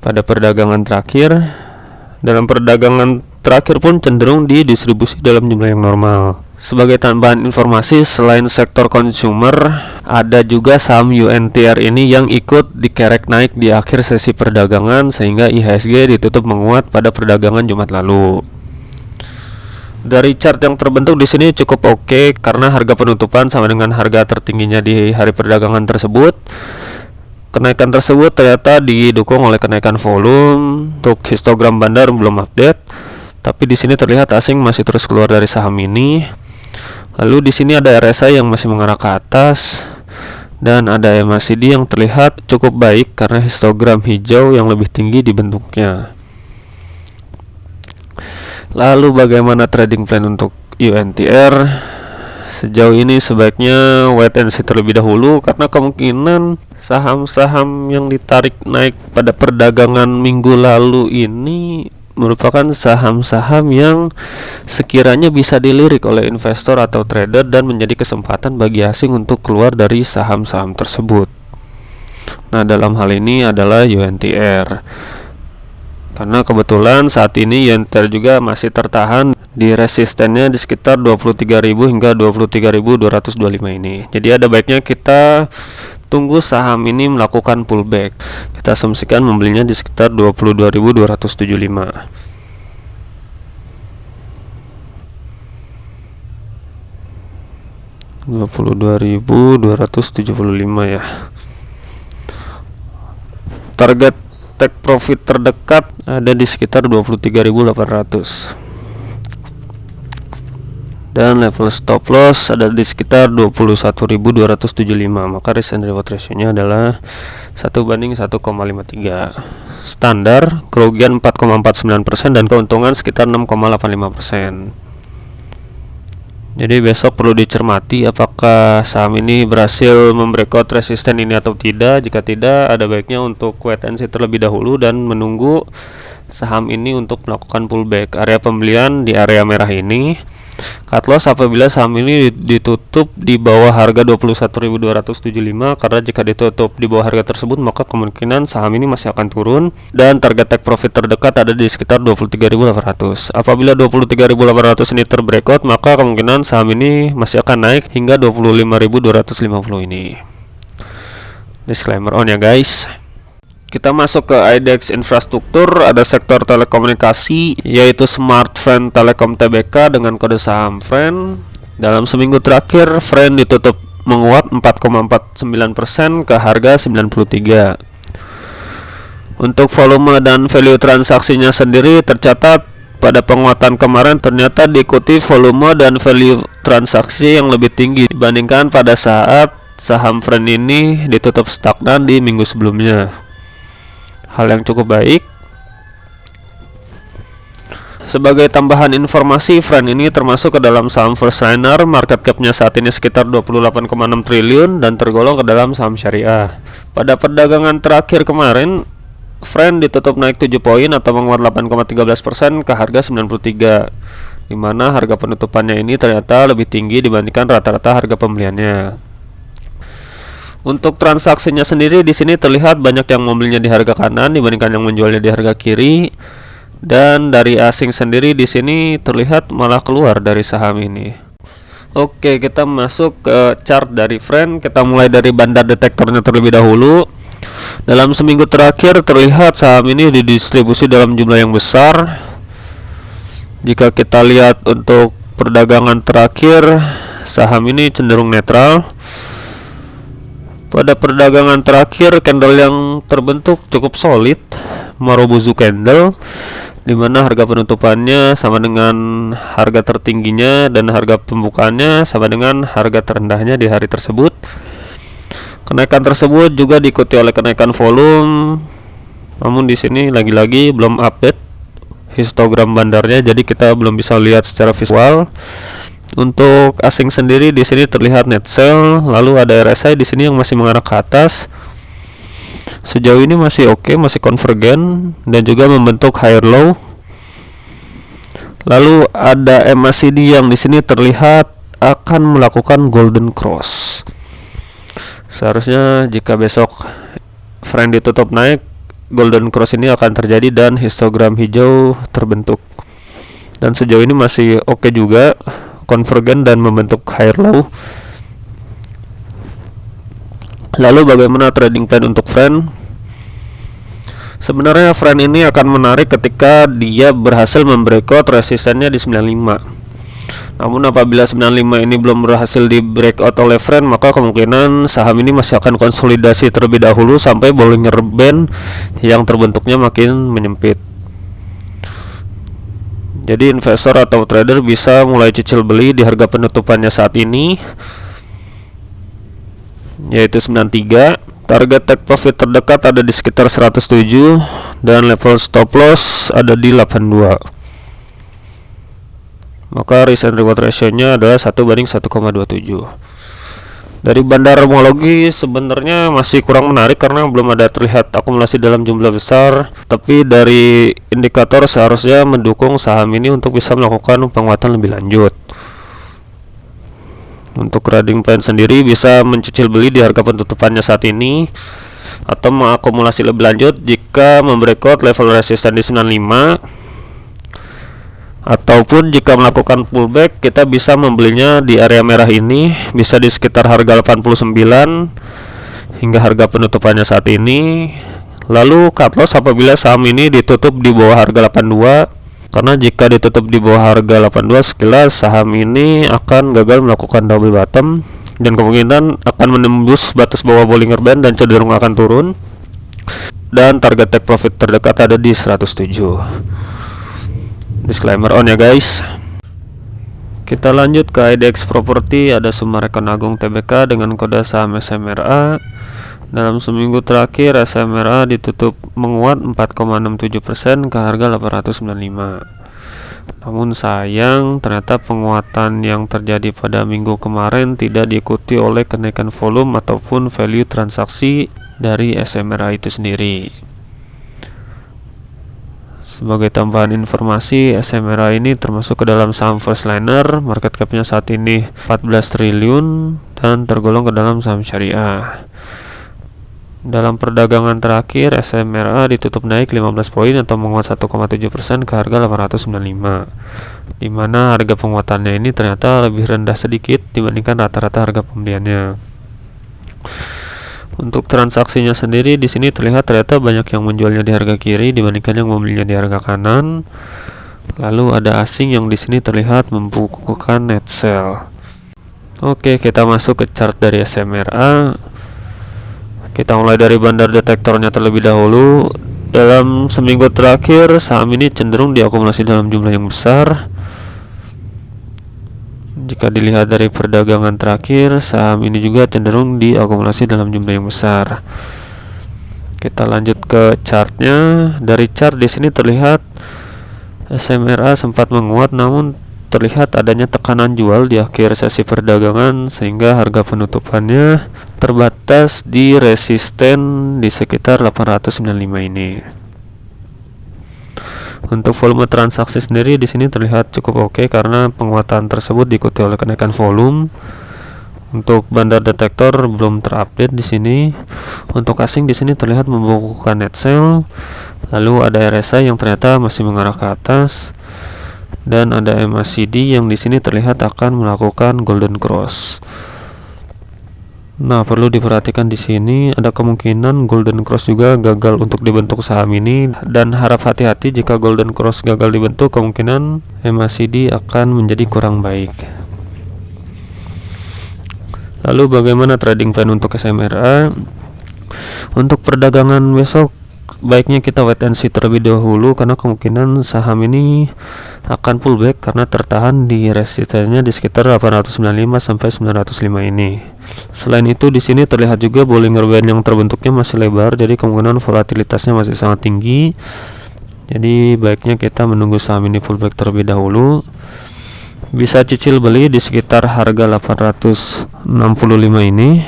pada perdagangan terakhir. Dalam perdagangan terakhir pun cenderung didistribusi dalam jumlah yang normal. Sebagai tambahan informasi, selain sektor consumer, ada juga saham UNTR ini yang ikut dikerek naik di akhir sesi perdagangan sehingga IHSG ditutup menguat pada perdagangan Jumat lalu. Dari chart yang terbentuk di sini cukup oke karena harga penutupan sama dengan harga tertingginya di hari perdagangan tersebut. Kenaikan tersebut ternyata didukung oleh kenaikan volume. Untuk histogram bandar belum update, tapi di sini terlihat asing masih terus keluar dari saham ini. Lalu di sini ada RSI yang masih mengarah ke atas dan ada MACD yang terlihat cukup baik karena histogram hijau yang lebih tinggi di bentuknya. Lalu bagaimana trading plan untuk UNTR? Sejauh ini sebaiknya wait and see terlebih dahulu karena kemungkinan saham-saham yang ditarik naik pada perdagangan minggu lalu ini merupakan saham-saham yang sekiranya bisa dilirik oleh investor atau trader dan menjadi kesempatan bagi asing untuk keluar dari saham-saham tersebut. Nah, dalam hal ini adalah UNTR. Karena kebetulan saat ini UNTR juga masih tertahan di resistennya di sekitar 23.000 hingga 23.225 ini. Jadi ada baiknya kita tunggu saham ini melakukan pullback. Kita asumsikan membelinya di sekitar 22.275. $22.275 ya. Target take profit terdekat ada di sekitar 23.800. Dan level stop loss ada di sekitar 21.275. Maka risk and reward ratio-nya adalah 1:1,53. Standar kerugian 4,49% dan keuntungan sekitar 6,85%. Jadi besok perlu dicermati apakah saham ini berhasil membreakout resisten ini atau tidak. Jika tidak, ada baiknya untuk wait and see terlebih dahulu dan menunggu saham ini untuk melakukan pullback. Area pembelian di area merah ini. Cut loss apabila saham ini ditutup di bawah harga 21.275 karena jika ditutup di bawah harga tersebut maka kemungkinan saham ini masih akan turun dan target take profit terdekat ada di sekitar 23.800. Apabila 23.800 ini terbreakout maka kemungkinan saham ini masih akan naik hingga 25.250 ini. Disclaimer on ya guys. Kita masuk ke IDX infrastruktur. Ada sektor telekomunikasi yaitu Smartfren Telekom Tbk dengan kode saham FREN. Dalam seminggu terakhir FREN ditutup menguat 4,49% ke harga 93. Untuk volume dan value transaksinya sendiri tercatat pada penguatan kemarin ternyata diikuti volume dan value transaksi yang lebih tinggi dibandingkan pada saat saham Friend ini ditutup stagnan di minggu sebelumnya. Hal yang cukup baik. Sebagai tambahan informasi, Friend ini termasuk ke dalam saham Firstliner. Market capnya saat ini sekitar 28,6 triliun dan tergolong ke dalam saham syariah. Pada perdagangan terakhir kemarin, Friend ditutup naik 7 poin atau menguat 8,13% ke harga 93, di mana harga penutupannya ini ternyata lebih tinggi dibandingkan rata-rata harga pembeliannya. Untuk transaksinya sendiri di sini terlihat banyak yang membelinya di harga kanan dibandingkan yang menjualnya di harga kiri. Dan dari asing sendiri di sini terlihat malah keluar dari saham ini. Oke, kita masuk ke chart dari Friend. Kita mulai dari bandar detektornya terlebih dahulu. Dalam seminggu terakhir terlihat saham ini didistribusi dalam jumlah yang besar. Jika kita lihat untuk perdagangan terakhir, saham ini cenderung netral. Pada perdagangan terakhir, candle yang terbentuk cukup solid, Marubozu candle, di mana harga penutupannya sama dengan harga tertingginya dan harga pembukaannya sama dengan harga terendahnya di hari tersebut. Kenaikan tersebut juga diikuti oleh kenaikan volume. Namun di sini lagi-lagi belum update histogram bandarnya, jadi kita belum bisa lihat secara visual. Untuk asing sendiri di sini terlihat net sell, lalu ada RSI di sini yang masih mengarah ke atas. Sejauh ini masih oke, masih konvergen dan juga membentuk higher low. Lalu ada MACD yang di sini terlihat akan melakukan golden cross. Seharusnya jika besok Friend ditutup naik, golden cross ini akan terjadi dan histogram hijau terbentuk. Dan sejauh ini masih oke juga, konvergen dan membentuk higher low. Lalu bagaimana trading plan untuk Friend? Sebenarnya Friend ini akan menarik ketika dia berhasil membreakout resistennya di 95. Namun apabila 95 ini belum berhasil di breakout oleh Friend, maka kemungkinan saham ini masih akan konsolidasi terlebih dahulu sampai Bollinger Band yang terbentuknya makin menyempit. Jadi investor atau trader bisa mulai cicil beli di harga penutupannya saat ini, yaitu 93. Target take profit terdekat ada di sekitar 107 dan level stop loss ada di 82. Maka risk and reward ratio-nya adalah 1:1,27. Dari bandar homologi sebenarnya masih kurang menarik karena belum ada terlihat akumulasi dalam jumlah besar, tapi dari indikator seharusnya mendukung saham ini untuk bisa melakukan penguatan lebih lanjut. Untuk trading plan sendiri bisa mencicil beli di harga penutupannya saat ini atau mengakumulasi lebih lanjut jika membreakout level resisten di 95, ataupun jika melakukan pullback kita bisa membelinya di area merah ini, bisa di sekitar harga 89 hingga harga penutupannya saat ini. Lalu cut loss apabila saham ini ditutup di bawah harga 82, karena jika ditutup di bawah harga 82 sekilas saham ini akan gagal melakukan double bottom dan kemungkinan akan menembus batas bawah Bollinger Band dan cenderung akan turun. Dan target take profit terdekat ada di 107. Disclaimer on ya guys. Kita lanjut ke IDX Property. Ada Summarecon Agung Tbk dengan kode saham SMRA. Dalam seminggu terakhir SMRA ditutup menguat 4,67% ke harga 895. Namun sayang ternyata penguatan yang terjadi pada minggu kemarin tidak diikuti oleh kenaikan volume ataupun value transaksi dari SMRA itu sendiri. Sebagai tambahan informasi, SMRA ini termasuk ke dalam saham Firstliner. Market capnya saat ini 14 triliun dan tergolong ke dalam saham syariah. Dalam perdagangan terakhir, SMRA ditutup naik 15 poin atau menguat 1,7% ke harga 895, di mana harga penguatannya ini ternyata lebih rendah sedikit dibandingkan rata-rata harga pembeliannya. Untuk transaksinya sendiri di sini terlihat ternyata banyak yang menjualnya di harga kiri dibandingkan yang membelinya di harga kanan. Lalu ada asing yang di sini terlihat membukukan net sell. Oke, kita masuk ke chart dari SMRA. Kita mulai dari bandar detektornya terlebih dahulu. Dalam seminggu terakhir saham ini cenderung diakumulasi dalam jumlah yang besar. Jika dilihat dari perdagangan terakhir, saham ini juga cenderung diakumulasi dalam jumlah yang besar. Kita lanjut ke chartnya. Dari chart di sini terlihat SMRA sempat menguat, namun terlihat adanya tekanan jual di akhir sesi perdagangan sehingga harga penutupannya terbatas di resisten di sekitar 895 ini. Untuk volume transaksi sendiri di sini terlihat cukup oke karena penguatan tersebut diikuti oleh kenaikan volume. Untuk bandar detektor belum terupdate di sini. Untuk asing di sini terlihat membukukan net sell. Lalu ada RSI yang ternyata masih mengarah ke atas. Dan ada MACD yang di sini terlihat akan melakukan golden cross. Nah, perlu diperhatikan di sini ada kemungkinan golden cross juga gagal untuk dibentuk saham ini, dan harap hati-hati jika golden cross gagal dibentuk, kemungkinan MACD akan menjadi kurang baik. Lalu bagaimana trading plan untuk SMRA? Untuk perdagangan besok baiknya kita wait and see terlebih dahulu karena kemungkinan saham ini akan pullback karena tertahan di resistennya di sekitar 895 sampai 905 ini. Selain itu di sini terlihat juga Bollinger Band yang terbentuknya masih lebar, jadi kemungkinan volatilitasnya masih sangat tinggi. Jadi baiknya kita menunggu saham ini pullback terlebih dahulu. Bisa cicil beli di sekitar harga 865 ini.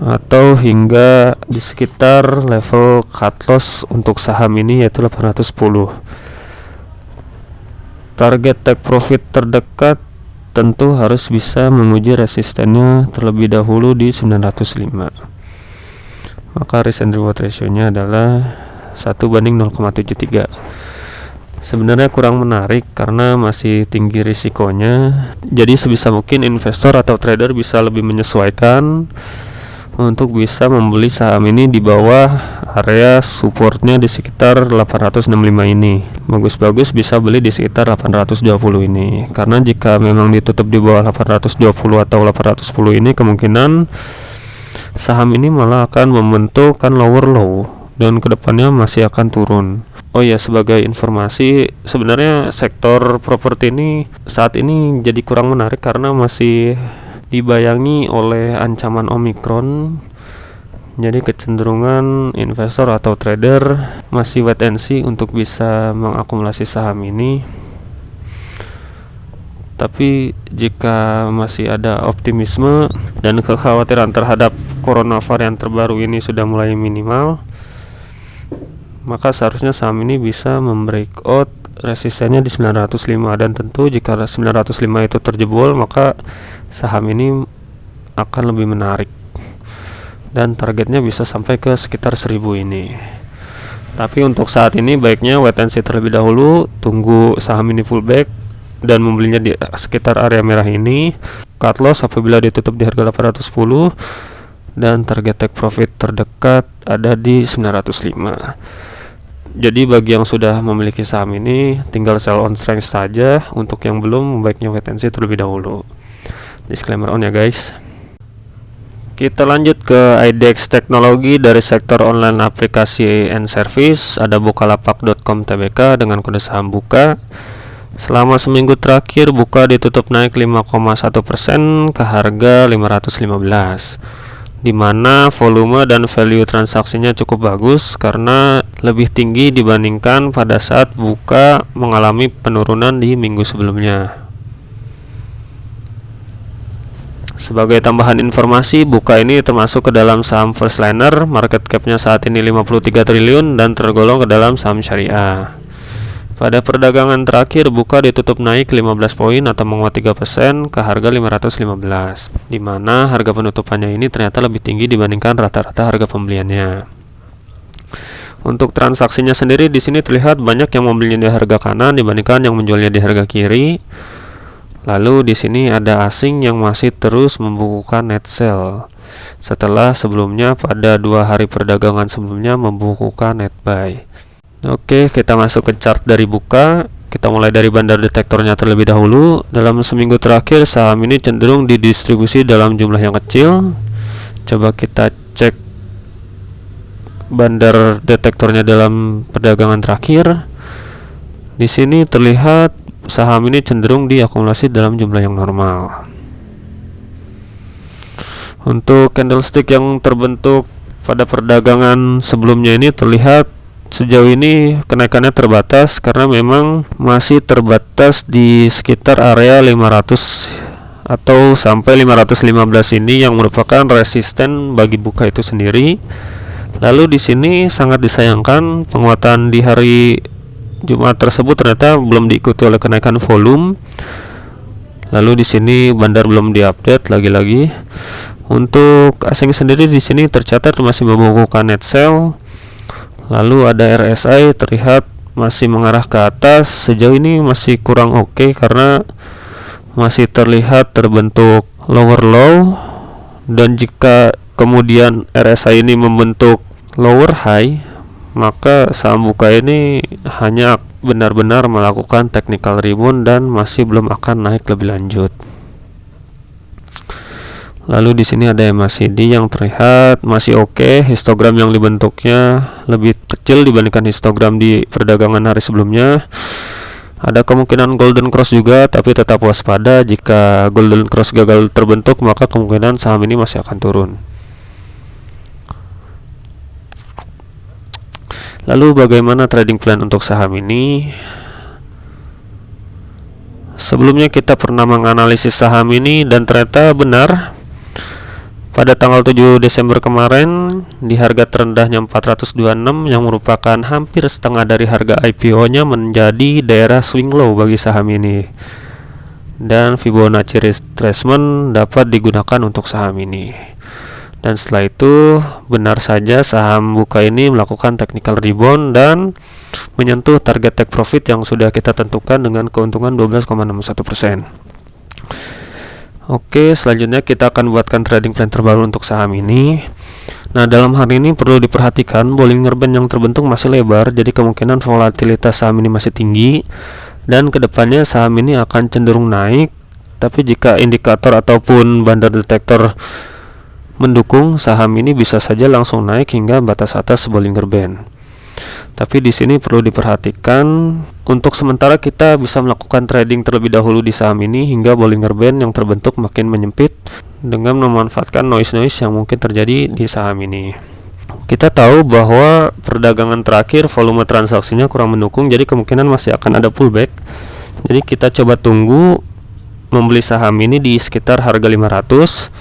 Atau hingga di sekitar level cut loss untuk saham ini yaitu 810. Target take profit terdekat tentu harus bisa menguji resistennya terlebih dahulu di 905. Maka risk and reward ratio-nya adalah 1:0,73. Sebenarnya kurang menarik karena masih tinggi risikonya. Jadi sebisa mungkin investor atau trader bisa lebih menyesuaikan untuk bisa membeli saham ini di bawah area supportnya di sekitar 865 ini. Bagus-bagus bisa beli di sekitar 820 ini, karena jika memang ditutup di bawah 820 atau 810 ini, kemungkinan saham ini malah akan membentuk lower low dan kedepannya masih akan turun. Oh ya, sebagai informasi, sebenarnya sektor properti ini saat ini jadi kurang menarik karena masih dibayangi oleh ancaman Omicron. Jadi kecenderungan investor atau trader masih wait and see untuk bisa mengakumulasi saham ini. Tapi jika masih ada optimisme dan kekhawatiran terhadap corona varian terbaru ini sudah mulai minimal, maka seharusnya saham ini bisa membreakout resistennya di 905, dan tentu jika 905 itu terjebol, maka saham ini akan lebih menarik dan targetnya bisa sampai ke sekitar 1000 ini. Tapi untuk saat ini baiknya wait and see terlebih dahulu, tunggu saham ini pullback dan membelinya di sekitar area merah ini. Cut loss apabila ditutup di harga 810 dan target take profit terdekat ada di 905. Jadi bagi yang sudah memiliki saham ini tinggal sell on strength saja. Untuk yang belum, baiknya wait and see terlebih dahulu. Disclaimer on ya guys. Kita lanjut ke IDX Teknologi dari sektor online aplikasi and service. Ada bukalapak.com Tbk dengan kode saham buka. Selama seminggu terakhir buka ditutup naik 5,1% ke harga 515, di mana volume dan value transaksinya cukup bagus karena lebih tinggi dibandingkan pada saat buka mengalami penurunan di minggu sebelumnya. Sebagai tambahan informasi, buka ini termasuk ke dalam saham first liner, market capnya saat ini 53 triliun dan tergolong ke dalam saham syariah. Pada perdagangan terakhir, buka ditutup naik 15 poin atau menguat 3% ke harga 515, di mana harga penutupannya ini ternyata lebih tinggi dibandingkan rata-rata harga pembeliannya. Untuk transaksinya sendiri di sini terlihat banyak yang membelinya di harga kanan dibandingkan yang menjualnya di harga kiri. Lalu di sini ada asing yang masih terus membukukan net sell setelah sebelumnya pada 2 hari perdagangan sebelumnya membukukan net buy. Oke, kita masuk ke chart dari buka. Kita mulai dari bandar detektornya terlebih dahulu. Dalam seminggu terakhir saham ini cenderung didistribusi dalam jumlah yang kecil. Coba kita cek bandar detektornya dalam perdagangan terakhir. Di sini terlihat saham ini cenderung diakumulasi dalam jumlah yang normal. Untuk candlestick yang terbentuk pada perdagangan sebelumnya ini terlihat sejauh ini kenaikannya terbatas karena memang masih terbatas di sekitar area 500 atau sampai 515 ini yang merupakan resisten bagi buka itu sendiri. Lalu di sini sangat disayangkan penguatan di hari Jumat tersebut ternyata belum diikuti oleh kenaikan volume. Lalu di sini bandar belum diupdate lagi-lagi. Untuk asing sendiri di sini tercatat masih membukukan net sell. Lalu ada RSI terlihat masih mengarah ke atas. Sejauh ini masih kurang oke karena masih terlihat terbentuk lower low, dan jika kemudian RSI ini membentuk lower high, maka saham buka ini hanya benar-benar melakukan technical rebound dan masih belum akan naik lebih lanjut. Lalu di sini ada MACD yang terlihat masih oke. Histogram yang dibentuknya lebih kecil dibandingkan histogram di perdagangan hari sebelumnya. Ada kemungkinan golden cross juga, tapi tetap waspada. Jika golden cross gagal terbentuk, maka kemungkinan saham ini masih akan turun. Lalu bagaimana trading plan untuk saham ini? Sebelumnya kita pernah menganalisis saham ini dan ternyata benar. Pada tanggal 7 Desember kemarin di harga terendahnya 426 yang merupakan hampir setengah dari harga IPO-nya menjadi daerah swing low bagi saham ini. Dan Fibonacci retracement dapat digunakan untuk saham ini. Dan setelah itu benar saja saham buka ini melakukan technical rebound dan menyentuh target take profit yang sudah kita tentukan dengan keuntungan 12,61%. Oke, selanjutnya kita akan buatkan trading plan terbaru untuk saham ini. Nah, dalam hal ini perlu diperhatikan Bollinger Band yang terbentuk masih lebar, jadi kemungkinan volatilitas saham ini masih tinggi dan kedepannya saham ini akan cenderung naik. Tapi jika indikator ataupun bandar detektor mendukung, saham ini bisa saja langsung naik hingga batas atas Bollinger Band. Tapi di sini perlu diperhatikan, untuk sementara kita bisa melakukan trading terlebih dahulu di saham ini hingga Bollinger Band yang terbentuk makin menyempit dengan memanfaatkan noise-noise yang mungkin terjadi di saham ini. Kita tahu bahwa perdagangan terakhir volume transaksinya kurang mendukung, jadi kemungkinan masih akan ada pullback. Jadi kita coba tunggu membeli saham ini di sekitar harga 500.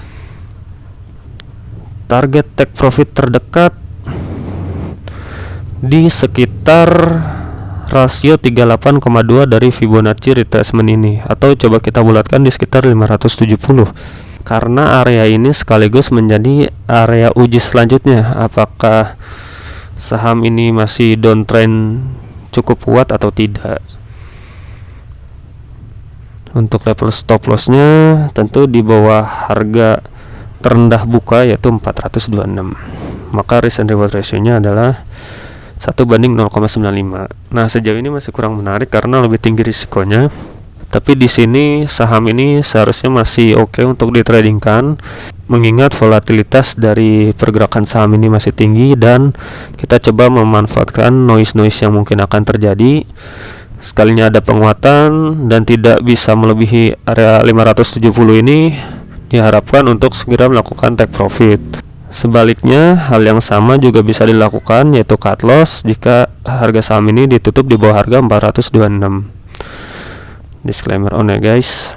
Target take profit terdekat di sekitar rasio 38,2 dari Fibonacci retracement ini, atau coba kita bulatkan di sekitar 570, karena area ini sekaligus menjadi area uji selanjutnya apakah saham ini masih downtrend cukup kuat atau tidak. Untuk level stop lossnya tentu di bawah harga terendah buka yaitu 426, maka risk and reward ratio nya adalah 1:0,95. Nah, sejauh ini masih kurang menarik karena lebih tinggi risikonya. Tapi di sini saham ini seharusnya masih oke untuk ditradingkan, mengingat volatilitas dari pergerakan saham ini masih tinggi dan kita coba memanfaatkan noise-noise yang mungkin akan terjadi. Sekalinya ada penguatan dan tidak bisa melebihi area 570 ini, diharapkan untuk segera melakukan take profit. Sebaliknya, hal yang sama juga bisa dilakukan, yaitu cut loss jika harga saham ini ditutup di bawah harga 426. Disclaimer on ya guys.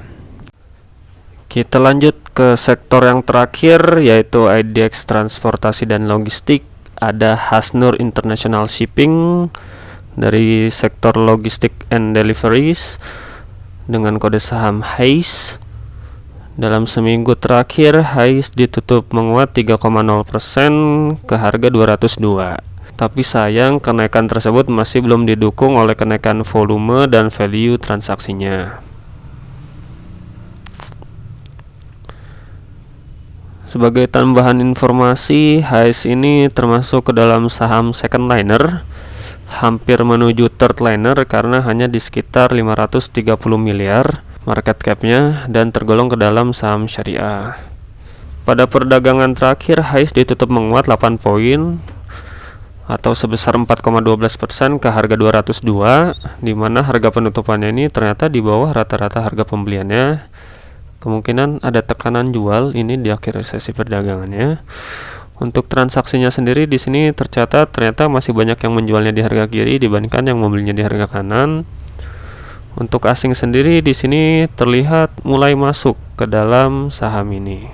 Kita lanjut ke sektor yang terakhir, yaitu IDX Transportasi dan Logistik. Ada Hasnur International Shipping dari sektor logistik and deliveries dengan kode saham HAIS. Dalam seminggu terakhir, HAIS ditutup menguat 3,0% ke harga 202. Tapi sayang, kenaikan tersebut masih belum didukung oleh kenaikan volume dan value transaksinya. Sebagai tambahan informasi, HAIS ini termasuk ke dalam saham second liner, hampir menuju third liner karena hanya di sekitar 530 miliar market cap-nya dan tergolong ke dalam saham syariah. Pada perdagangan terakhir, HISE ditutup menguat 8 poin atau sebesar 4,12% ke harga 202, di mana harga penutupannya ini ternyata di bawah rata-rata harga pembeliannya. Kemungkinan ada tekanan jual ini di akhir sesi perdagangannya. Untuk transaksinya sendiri di sini tercatat ternyata masih banyak yang menjualnya di harga kiri dibandingkan yang membelinya di harga kanan. Untuk asing sendiri di sini terlihat mulai masuk ke dalam saham ini.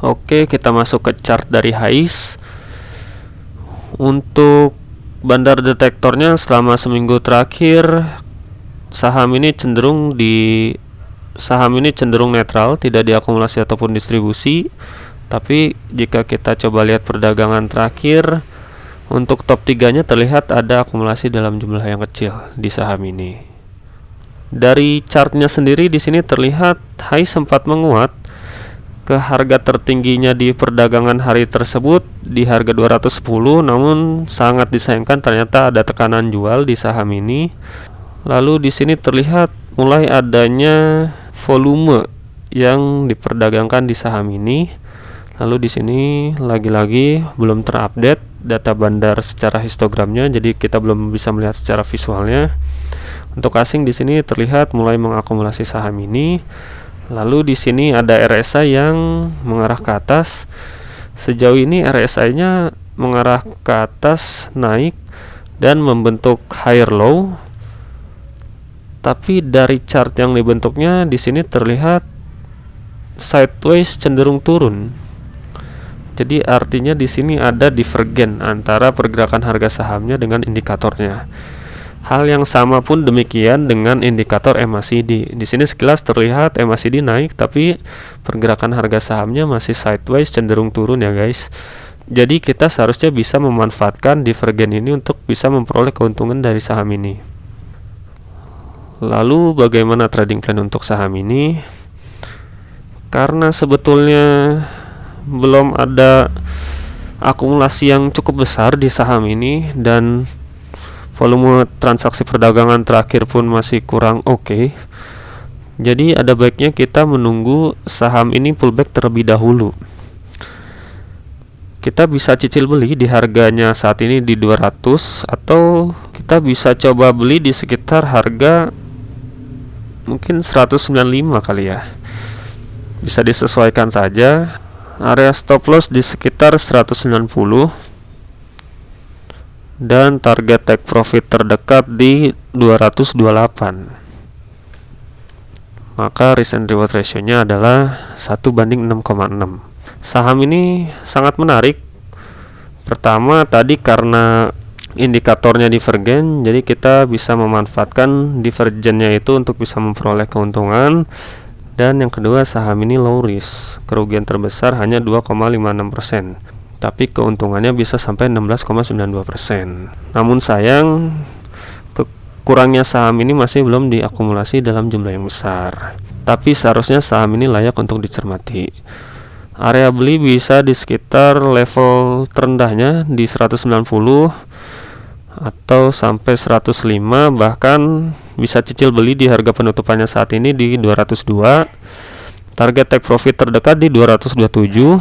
Oke, kita masuk ke chart dari HISE. Untuk bandar detektornya selama seminggu terakhir saham ini cenderung netral, tidak diakumulasi ataupun distribusi. Tapi jika kita coba lihat perdagangan terakhir, untuk top 3-nya terlihat ada akumulasi dalam jumlah yang kecil di saham ini. Dari chartnya sendiri di sini terlihat HISE sempat menguat ke harga tertingginya di perdagangan hari tersebut di harga 210, namun sangat disayangkan ternyata ada tekanan jual di saham ini. Lalu di sini terlihat mulai adanya volume yang diperdagangkan di saham ini. Lalu di sini lagi-lagi belum terupdate data bandar secara histogramnya, jadi kita belum bisa melihat secara visualnya. Untuk asing di sini terlihat mulai mengakumulasi saham ini. Lalu di sini ada RSI yang mengarah ke atas. Sejauh ini RSI-nya mengarah ke atas naik dan membentuk higher low. Tapi dari chart yang dibentuknya di sini terlihat sideways cenderung turun. Jadi artinya di sini ada divergen antara pergerakan harga sahamnya dengan indikatornya. Hal yang sama pun demikian dengan indikator MACD. Di sini sekilas terlihat MACD naik, tapi pergerakan harga sahamnya masih sideways cenderung turun ya guys. Jadi kita seharusnya bisa memanfaatkan divergen ini untuk bisa memperoleh keuntungan dari saham ini. Lalu bagaimana trading plan untuk saham ini? Karena sebetulnya belum ada akumulasi yang cukup besar di saham ini dan volume transaksi perdagangan terakhir pun masih kurang oke. Jadi ada baiknya kita menunggu saham ini pullback terlebih dahulu. Kita bisa cicil beli di harganya saat ini di 200, atau kita bisa coba beli di sekitar harga mungkin 195 kali ya. Bisa disesuaikan saja. Area stop loss di sekitar 190 dan target take profit terdekat di 228. Maka risk and reward ratio-nya adalah 1:6,6. Saham ini sangat menarik. Pertama tadi karena indikatornya divergen, jadi kita bisa memanfaatkan divergennya itu untuk bisa memperoleh keuntungan. Dan yang kedua, saham ini low risk, kerugian terbesar hanya 2,56%. Tapi keuntungannya bisa sampai 16,92%. Namun sayang, kurangnya saham ini masih belum diakumulasi dalam jumlah yang besar. Tapi seharusnya saham ini layak untuk dicermati. Area beli bisa di sekitar level terendahnya di 190 atau sampai 105, bahkan bisa cicil beli di harga penutupannya saat ini di 202. Target take profit terdekat di 227.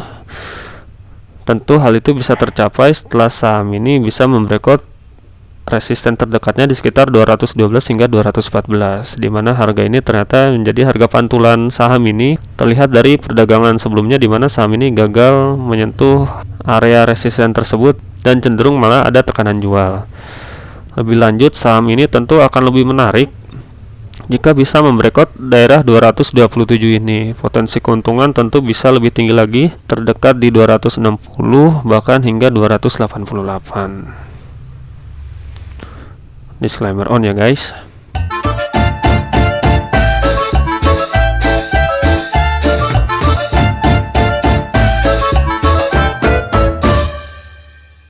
Tentu hal itu bisa tercapai setelah saham ini bisa membreakout resisten terdekatnya di sekitar 212 hingga 214, di mana harga ini ternyata menjadi harga pantulan saham ini. Terlihat dari perdagangan sebelumnya di mana saham ini gagal menyentuh area resisten tersebut dan cenderung malah ada tekanan jual. Lebih lanjut, saham ini tentu akan lebih menarik jika bisa membreakout daerah 227 ini. Potensi keuntungan tentu bisa lebih tinggi lagi, terdekat di 260 bahkan hingga 288. Disclaimer on ya guys.